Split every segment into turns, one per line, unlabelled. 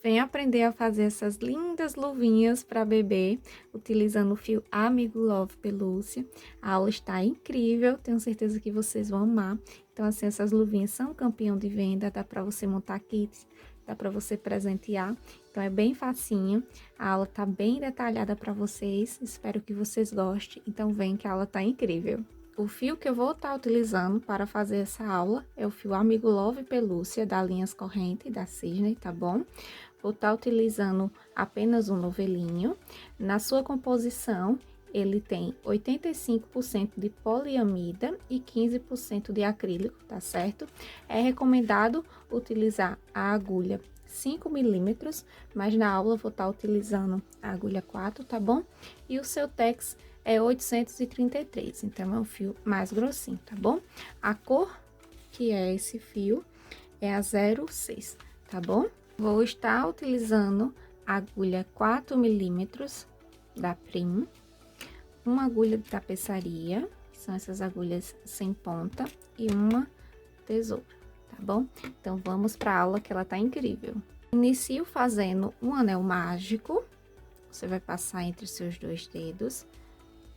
Vem aprender a fazer essas lindas luvinhas para bebê, utilizando o fio Amigo Love Pelúcia. A aula está incrível, tenho certeza que vocês vão amar. Então, assim, essas luvinhas são campeão de venda, dá para você montar kits, dá para você presentear. Então, é bem facinho, a aula tá bem detalhada para vocês, espero que vocês gostem. Então, vem que a aula tá incrível. O fio que eu vou estar utilizando para fazer essa aula é o fio Amigo Love Pelúcia, da Linhas Corrente, da Cisne, tá bom? Vou estar utilizando apenas um novelinho. Na sua composição, ele tem 85% de poliamida e 15% de acrílico, tá certo? É recomendado utilizar a agulha 5 milímetros, mas na aula eu vou estar utilizando a agulha 4, tá bom? E o seu tex é 833, então é um fio mais grossinho, tá bom? A cor que é esse fio é a 06, tá bom? Vou estar utilizando a agulha 4 milímetros da Prim, uma agulha de tapeçaria, que são essas agulhas sem ponta, e uma tesoura, tá bom? Então, vamos para a aula que ela tá incrível. Inicio fazendo um anel mágico, você vai passar entre os seus dois dedos,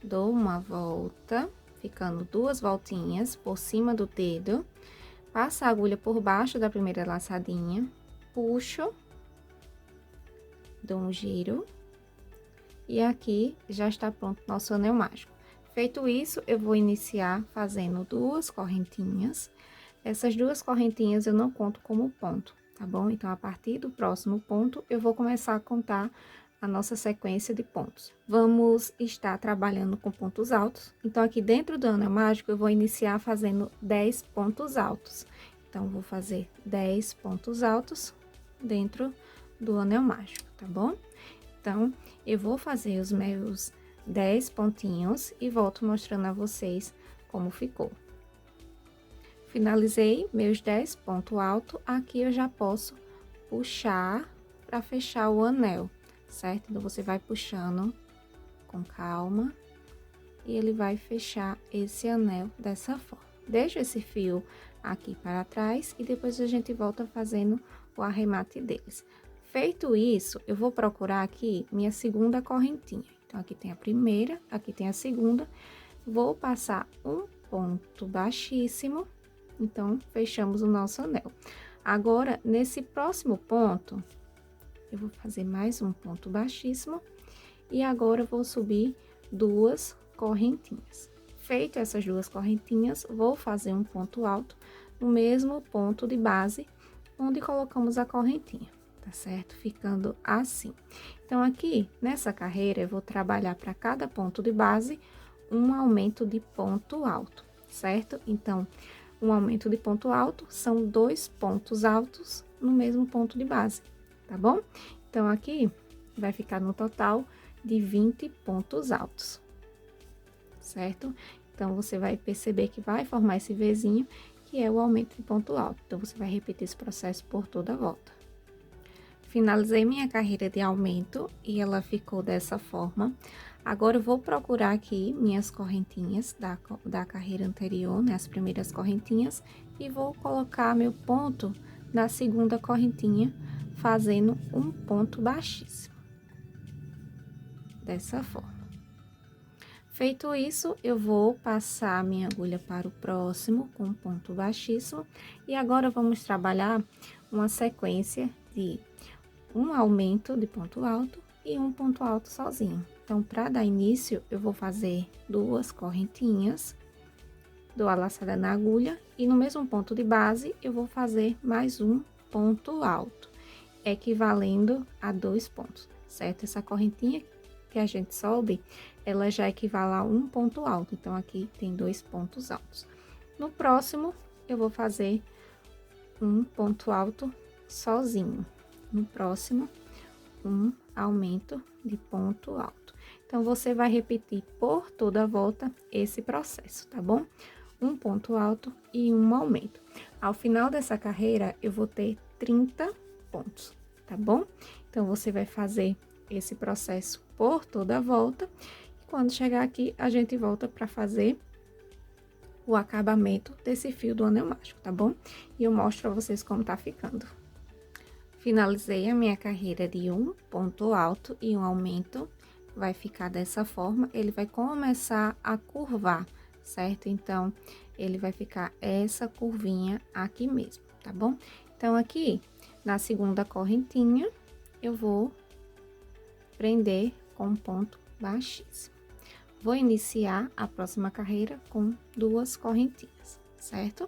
dou uma volta, ficando 2 voltinhas por cima do dedo, passa a agulha por baixo da primeira laçadinha, puxo, dou um giro, e aqui já está pronto nosso anel mágico. Feito isso, eu vou iniciar fazendo 2 correntinhas. Essas 2 correntinhas eu não conto como ponto, tá bom? Então, a partir do próximo ponto, eu vou começar a contar a nossa sequência de pontos. Vamos estar trabalhando com pontos altos. Então, aqui dentro do anel mágico, eu vou iniciar fazendo 10 pontos altos. Então, vou fazer 10 pontos altos dentro do anel mágico, tá bom? Então, eu vou fazer os meus 10 pontinhos e volto mostrando a vocês como ficou. Finalizei meus 10 pontos altos, aqui eu já posso puxar para fechar o anel, certo? Então, você vai puxando com calma e ele vai fechar esse anel dessa forma. Deixa esse fio aqui para trás e depois a gente volta fazendo o arremate deles. Feito isso, eu vou procurar aqui minha segunda correntinha. Então, aqui tem a primeira, aqui tem a segunda. Vou passar um ponto baixíssimo. Então, fechamos o nosso anel. Agora, nesse próximo ponto, eu vou fazer mais um ponto baixíssimo. E agora, eu vou subir 2 correntinhas. Feito essas 2 correntinhas, vou fazer um ponto alto no mesmo ponto de base, onde colocamos a correntinha, tá certo? Ficando assim. Então, aqui, nessa carreira, eu vou trabalhar para cada ponto de base um aumento de ponto alto, certo? Então, um aumento de ponto alto são 2 pontos altos no mesmo ponto de base, tá bom? Então, aqui vai ficar no total de 20 pontos altos, certo? Então, você vai perceber que vai formar esse Vzinho, que é o aumento de ponto alto. Então, você vai repetir esse processo por toda a volta. Finalizei minha carreira de aumento e ela ficou dessa forma. Agora, eu vou procurar aqui minhas correntinhas da carreira anterior, né? As primeiras correntinhas, e vou colocar meu ponto na segunda correntinha, fazendo um ponto baixíssimo. Dessa forma. Feito isso, eu vou passar a minha agulha para o próximo com ponto baixíssimo. E agora, vamos trabalhar uma sequência de um aumento de ponto alto e um ponto alto sozinho. Então, para dar início, eu vou fazer 2 correntinhas, dou a laçada na agulha e no mesmo ponto de base, eu vou fazer mais um ponto alto, equivalendo a 2 pontos, certo? Essa correntinha que a gente sobe, ela já equivale a um ponto alto, então, aqui tem 2 pontos altos. No próximo, eu vou fazer um ponto alto sozinho. No próximo, um aumento de ponto alto. Então, você vai repetir por toda a volta esse processo, tá bom? Um ponto alto e um aumento. Ao final dessa carreira, eu vou ter 30 pontos, tá bom? Então, você vai fazer esse processo por toda a volta. E quando chegar aqui, a gente volta para fazer o acabamento desse fio do anel mágico, tá bom? E eu mostro pra vocês como tá ficando. Finalizei a minha carreira de um ponto alto e um aumento, vai ficar dessa forma, ele vai começar a curvar, certo? Então, ele vai ficar essa curvinha aqui mesmo, tá bom? Então, aqui, na segunda correntinha, eu vou prender com um ponto baixíssimo. Vou iniciar a próxima carreira com 2 correntinhas, certo?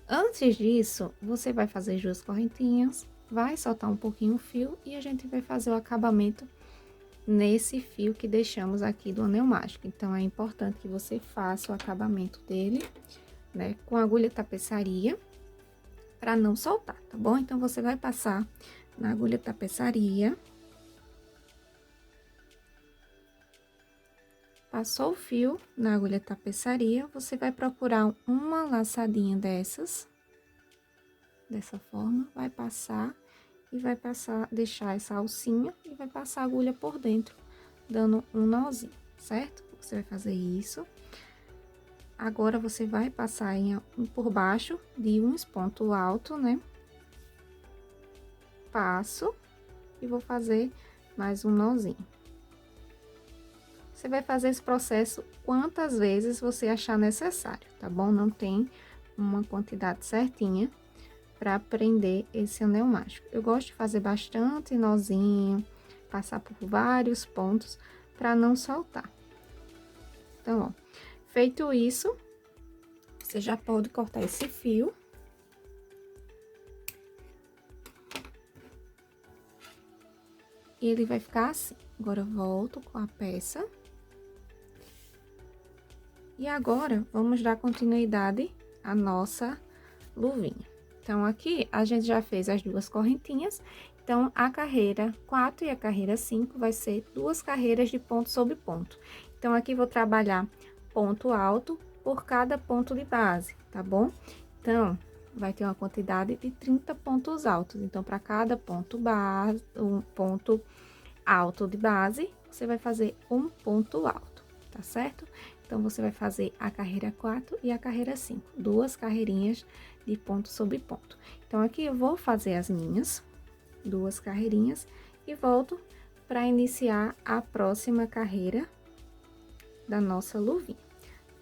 Antes disso, você vai fazer 2 correntinhas, vai soltar um pouquinho o fio e a gente vai fazer o acabamento nesse fio que deixamos aqui do anel mágico. Então, é importante que você faça o acabamento dele, né, com agulha tapeçaria, para não soltar, tá bom? Então, você vai passar na agulha tapeçaria. Passou o fio na agulha tapeçaria, você vai procurar uma laçadinha dessas, dessa forma, vai passar e vai passar, deixar essa alcinha e vai passar a agulha por dentro, dando um nozinho, certo? Você vai fazer isso. Agora, você vai passar por baixo de uns ponto alto, né? Passo e vou fazer mais um nozinho. Você vai fazer esse processo quantas vezes você achar necessário, tá bom? Não tem uma quantidade certinha para prender esse anel mágico. Eu gosto de fazer bastante nozinho, passar por vários pontos para não soltar. Então, ó, feito isso, você já pode cortar esse fio. E ele vai ficar assim. Agora, eu volto com a peça. E agora, vamos dar continuidade à nossa luvinha. Então, aqui, a gente já fez as 2 correntinhas. Então, a carreira 4 e a carreira 5 vai ser 2 carreiras de ponto sobre ponto. Então, aqui, vou trabalhar ponto alto por cada ponto de base, tá bom? Então, vai ter uma quantidade de 30 pontos altos. Então, para cada ponto base, um ponto alto de base, você vai fazer um ponto alto, tá certo? Então, você vai fazer a carreira 4 e a carreira 5, 2 carreirinhas de ponto sobre ponto. Então, aqui eu vou fazer as minhas 2 carreirinhas e volto para iniciar a próxima carreira da nossa luvinha,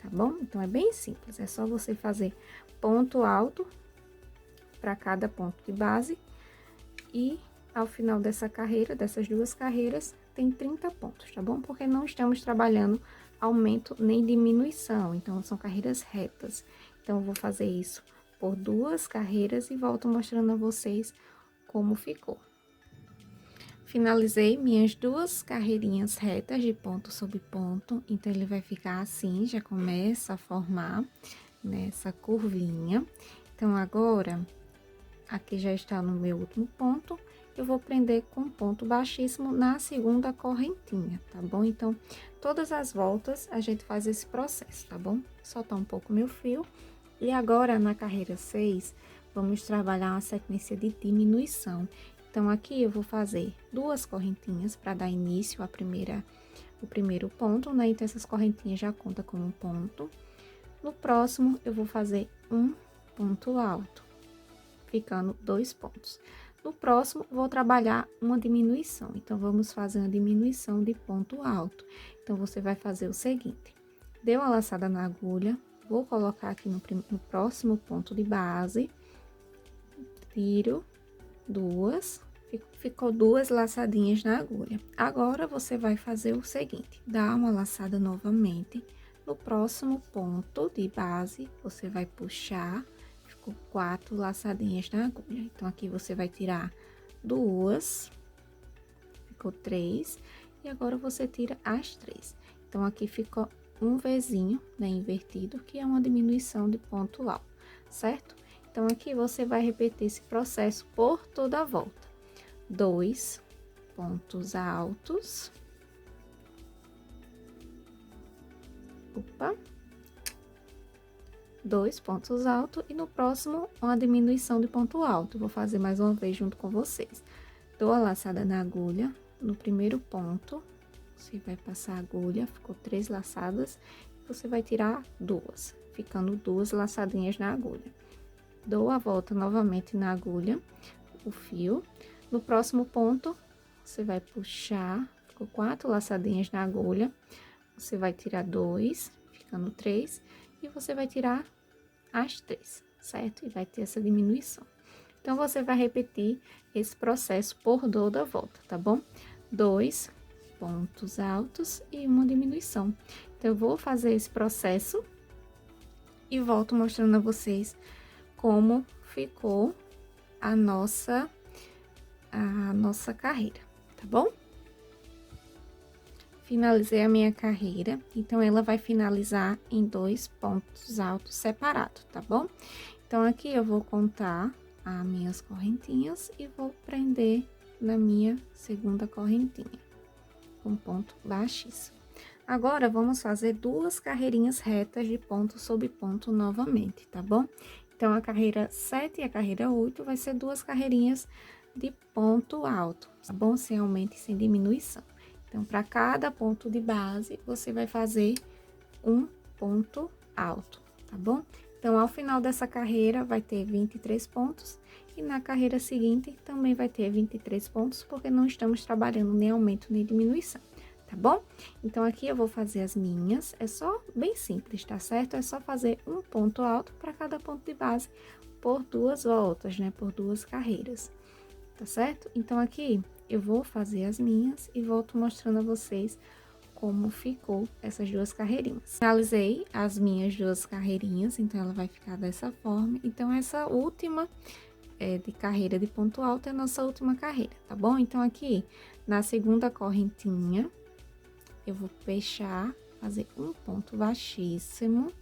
tá bom? Então, é bem simples, é só você fazer ponto alto para cada ponto de base e ao final dessa carreira, dessas 2 carreiras, tem 30 pontos, tá bom? Porque não estamos trabalhando aumento nem diminuição, então são carreiras retas. Então, eu vou fazer isso por 2 carreiras e volto mostrando a vocês como ficou. Finalizei minhas 2 carreirinhas retas de ponto sobre ponto, então ele vai ficar assim, já começa a formar nessa curvinha. Então, agora, aqui já está no meu último ponto, eu vou prender com ponto baixíssimo na segunda correntinha, tá bom? Então, todas as voltas a gente faz esse processo, tá bom? Soltar um pouco meu fio. E agora, na carreira 6, vamos trabalhar uma sequência de diminuição. Então, aqui eu vou fazer 2 correntinhas para dar início à o primeiro ponto, né? Então, essas correntinhas já conta como um ponto. No próximo, eu vou fazer um ponto alto, ficando 2 pontos. No próximo, vou trabalhar uma diminuição. Então, vamos fazer uma diminuição de ponto alto. Então, você vai fazer o seguinte: deu uma laçada na agulha, vou colocar aqui no próximo ponto de base, tiro 2, ficou 2 laçadinhas na agulha. Agora, você vai fazer o seguinte: dá uma laçada novamente. No próximo ponto de base, você vai puxar. Ficou 4 laçadinhas na agulha. Então, aqui você vai tirar 2, ficou 3, e agora você tira as 3. Então, aqui ficou um Vzinho, né, invertido, que é uma diminuição de ponto alto, certo? Então, aqui você vai repetir esse processo por toda a volta. 2 pontos altos. Opa! 2 pontos altos e no próximo uma diminuição de ponto alto. Vou fazer mais uma vez junto com vocês. Dou a laçada na agulha, no primeiro ponto, você vai passar a agulha, ficou 3 laçadas, você vai tirar 2, ficando 2 laçadinhas na agulha. Dou a volta novamente na agulha, o fio, No próximo ponto, você vai puxar, ficou 4 laçadinhas na agulha, você vai tirar 2, ficando 3, e você vai tirar as 3, certo? E vai ter essa diminuição. Então, você vai repetir esse processo por toda a volta, tá bom? 2 pontos altos e uma diminuição. Então, eu vou fazer esse processo e volto mostrando a vocês como ficou a nossa carreira, tá bom? Finalizei a minha carreira, então ela vai finalizar em 2 pontos altos separados, tá bom? Então, aqui eu vou contar as minhas correntinhas e vou prender na minha segunda correntinha, com ponto baixíssimo. Agora, vamos fazer 2 carreirinhas retas de ponto sobre ponto novamente, tá bom? Então, a carreira 7 e a carreira 8 vai ser 2 carreirinhas de ponto alto, tá bom? Sem aumento e sem diminuição. Então, para cada ponto de base, você vai fazer um ponto alto, tá bom? Então, ao final dessa carreira, vai ter 23 pontos, e na carreira seguinte também vai ter 23 pontos, porque não estamos trabalhando nem aumento nem diminuição, tá bom? Então, aqui eu vou fazer as minhas, é só bem simples, tá certo? É só fazer um ponto alto para cada ponto de base por 2 voltas, né? Por 2 carreiras, tá certo? Então, aqui eu vou fazer as minhas e volto mostrando a vocês como ficou essas 2 carreirinhas. Finalizei as minhas 2 carreirinhas, então ela vai ficar dessa forma. Então, essa última de carreira de ponto alto é a nossa última carreira, tá bom? Então, aqui na segunda correntinha, eu vou fechar, fazer um ponto baixíssimo.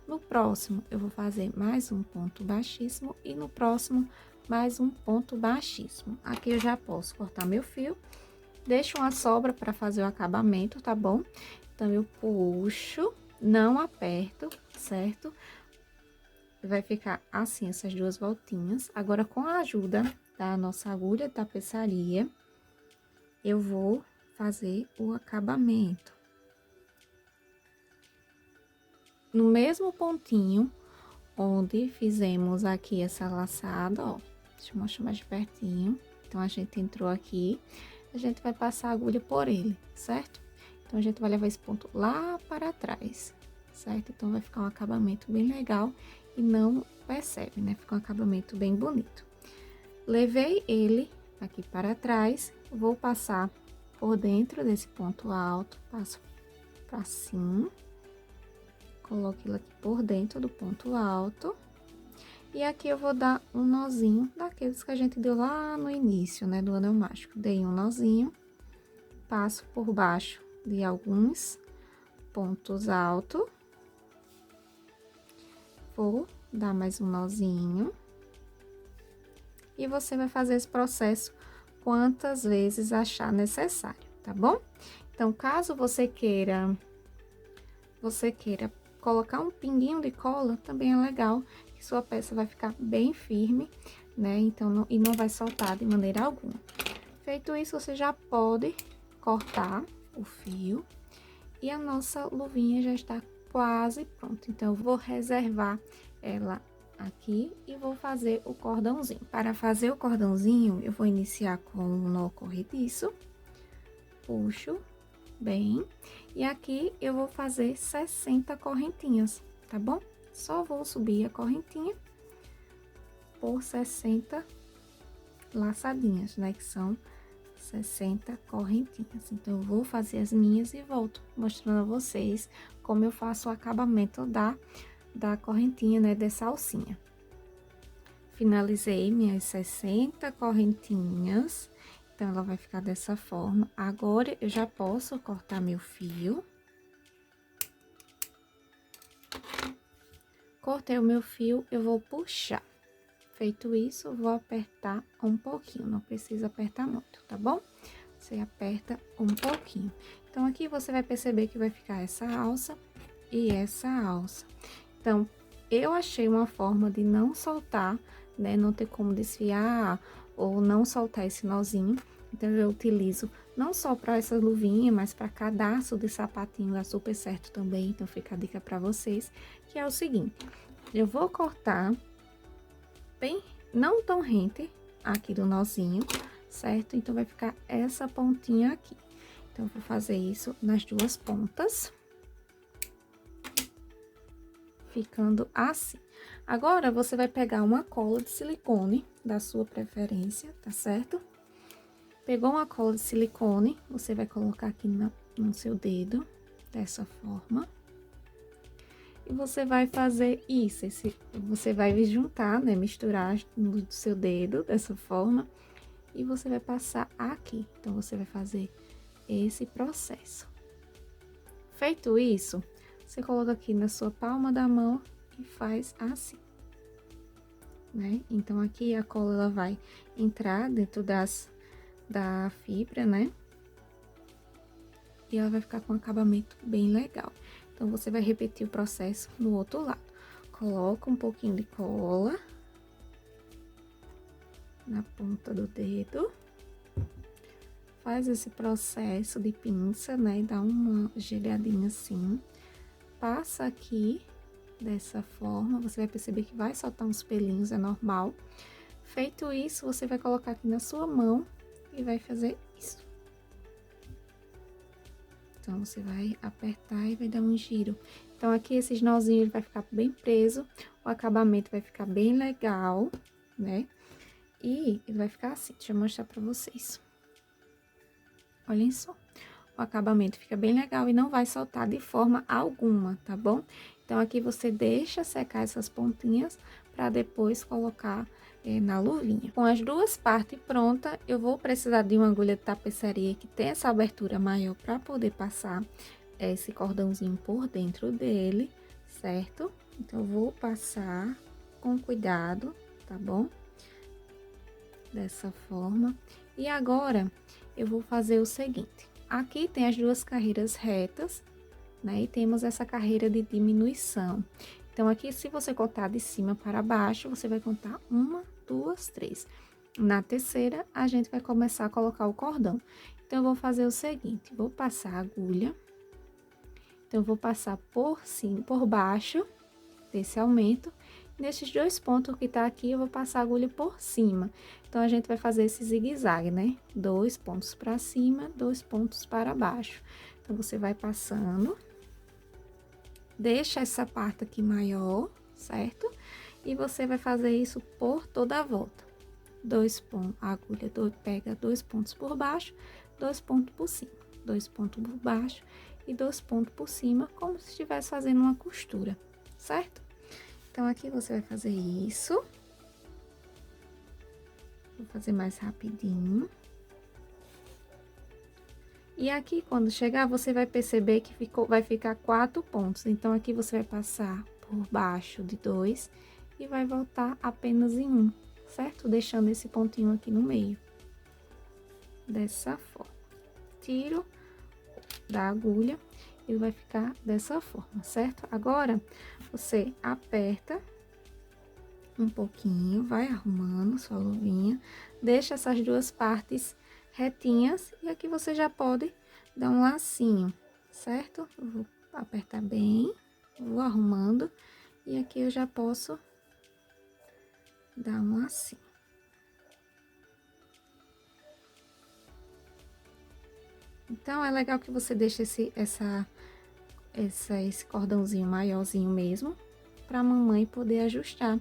No próximo, eu vou fazer mais um ponto baixíssimo e no próximo, mais um ponto baixíssimo. Aqui eu já posso cortar meu fio, deixo uma sobra para fazer o acabamento, tá bom? Então, eu puxo, não aperto, certo? Vai ficar assim, essas 2 voltinhas. Agora, com a ajuda da nossa agulha de tapeçaria, eu vou fazer o acabamento. No mesmo pontinho onde fizemos aqui essa laçada, ó. Deixa eu mostrar mais de pertinho. Então, a gente entrou aqui, a gente vai passar a agulha por ele, certo? Então, a gente vai levar esse ponto lá para trás, certo? Então, vai ficar um acabamento bem legal e não percebe, né? Fica um acabamento bem bonito. Levei ele aqui para trás, vou passar por dentro desse ponto alto, passo assim, coloco ele aqui por dentro do ponto alto. E aqui eu vou dar um nozinho daqueles que a gente deu lá no início, né, do anel mágico. Dei um nozinho, passo por baixo de alguns pontos altos. Vou dar mais um nozinho. E você vai fazer esse processo quantas vezes achar necessário, tá bom? Então, caso você queira colocar um pinguinho de cola, também é legal, que sua peça vai ficar bem firme, né? Então, e não vai soltar de maneira alguma. Feito isso, você já pode cortar o fio e a nossa luvinha já está quase pronta. Então, eu vou reservar ela aqui e vou fazer o cordãozinho. Para fazer o cordãozinho, eu vou iniciar com um nó corrediço, puxo bem, e aqui eu vou fazer 60 correntinhas, tá bom? Só vou subir a correntinha por 60 laçadinhas, né? Que são 60 correntinhas. Então, eu vou fazer as minhas e volto mostrando a vocês como eu faço o acabamento da correntinha, né? Dessa alcinha. Finalizei minhas 60 correntinhas. Então, ela vai ficar dessa forma. Agora, eu já posso cortar meu fio. Cortei o meu fio, eu vou puxar. Feito isso, vou apertar um pouquinho, não precisa apertar muito, tá bom? Você aperta um pouquinho. Então, aqui você vai perceber que vai ficar essa alça e essa alça. Então, eu achei uma forma de não soltar, né? Não ter como desfiar ou não soltar esse nozinho. Então, eu utilizo não só para essa luvinha, mas para cadarço de sapatinho, dá super certo também. Então, fica a dica para vocês, que é o seguinte: eu vou cortar bem, não tão rente aqui do nozinho, certo? Então, vai ficar essa pontinha aqui. Então, eu vou fazer isso nas duas pontas. Ficando assim. Agora, você vai pegar uma cola de silicone da sua preferência, tá certo? Pegou uma cola de silicone, você vai colocar aqui no seu dedo, dessa forma. E você vai fazer isso, você vai juntar, né, misturar no seu dedo, dessa forma. E você vai passar aqui. Então, você vai fazer esse processo. Feito isso, você coloca aqui na sua palma da mão e faz assim, né? Então, aqui a cola, ela vai entrar dentro da fibra, né? E ela vai ficar com um acabamento bem legal. Então, você vai repetir o processo no outro lado. Coloca um pouquinho de cola na ponta do dedo. Faz esse processo de pinça, né? E dá uma gelhadinha assim. Passa aqui dessa forma, você vai perceber que vai soltar uns pelinhos, é normal. Feito isso, você vai colocar aqui na sua mão e vai fazer isso. Então, você vai apertar e vai dar um giro. Então, aqui esses nozinhos ele vai ficar bem preso, o acabamento vai ficar bem legal, né? E ele vai ficar assim, deixa eu mostrar pra vocês. Olhem só, o acabamento fica bem legal e não vai soltar de forma alguma, tá bom? Então, aqui você deixa secar essas pontinhas para depois colocar na luvinha. Com as duas partes prontas, eu vou precisar de uma agulha de tapeçaria que tem essa abertura maior para poder passar esse cordãozinho por dentro dele, certo? Então, eu vou passar com cuidado, tá bom? Dessa forma. E agora, eu vou fazer o seguinte. Aqui tem as duas carreiras retas, né? E temos essa carreira de diminuição. Então, aqui, se você contar de cima para baixo, você vai contar 1, 2, 3. Na terceira, a gente vai começar a colocar o cordão. Então, eu vou fazer o seguinte, vou passar a agulha. Então, eu vou passar por cima, por baixo desse aumento. Nesses dois pontos que tá aqui, eu vou passar a agulha por cima. Então, a gente vai fazer esse zigue-zague, né? 2 pontos para cima, 2 pontos para baixo. Então, você vai passando. Deixa essa parte aqui maior, certo? E você vai fazer isso por toda a volta. 2 pontos, a agulha pega 2 pontos por baixo, 2 pontos por cima. 2 pontos por baixo e 2 pontos por cima, como se estivesse fazendo uma costura, certo? Então, aqui você vai fazer isso. Vou fazer mais rapidinho. E aqui, quando chegar, você vai perceber que vai ficar 4 pontos. Então, aqui você vai passar por baixo de 2 e vai voltar apenas em 1, certo? Deixando esse pontinho aqui no meio. Dessa forma. Tiro da agulha e vai ficar dessa forma, certo? Agora, você aperta um pouquinho, vai arrumando sua luvinha, deixa essas duas partes retinhas e aqui você já pode dar um lacinho, certo? Eu vou apertar bem, vou arrumando e aqui eu já posso dar um lacinho. Então, é legal que você deixe esse cordãozinho maiorzinho mesmo, pra mamãe poder ajustar,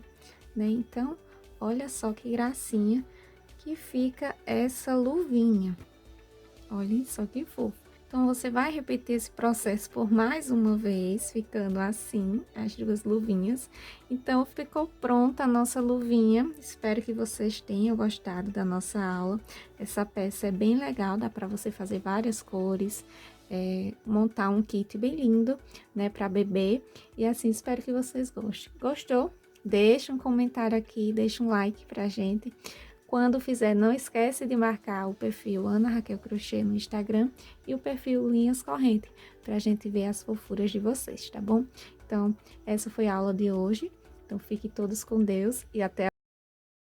né? Então, olha só que gracinha que fica essa luvinha. Olhem só que fofo. Então, você vai repetir esse processo por mais uma vez, ficando assim, as duas luvinhas. Então, ficou pronta a nossa luvinha. Espero que vocês tenham gostado da nossa aula. Essa peça é bem legal, dá para você fazer várias cores, montar um kit bem lindo, né, para bebê. E assim, espero que vocês gostem. Gostou? Deixa um comentário aqui, deixa um like pra gente. Quando fizer, não esquece de marcar o perfil Ana Raquel Crochê no Instagram e o perfil Linhas Corrente, pra gente ver as fofuras de vocês, tá bom? Então, essa foi a aula de hoje. Então, fiquem todos com Deus e até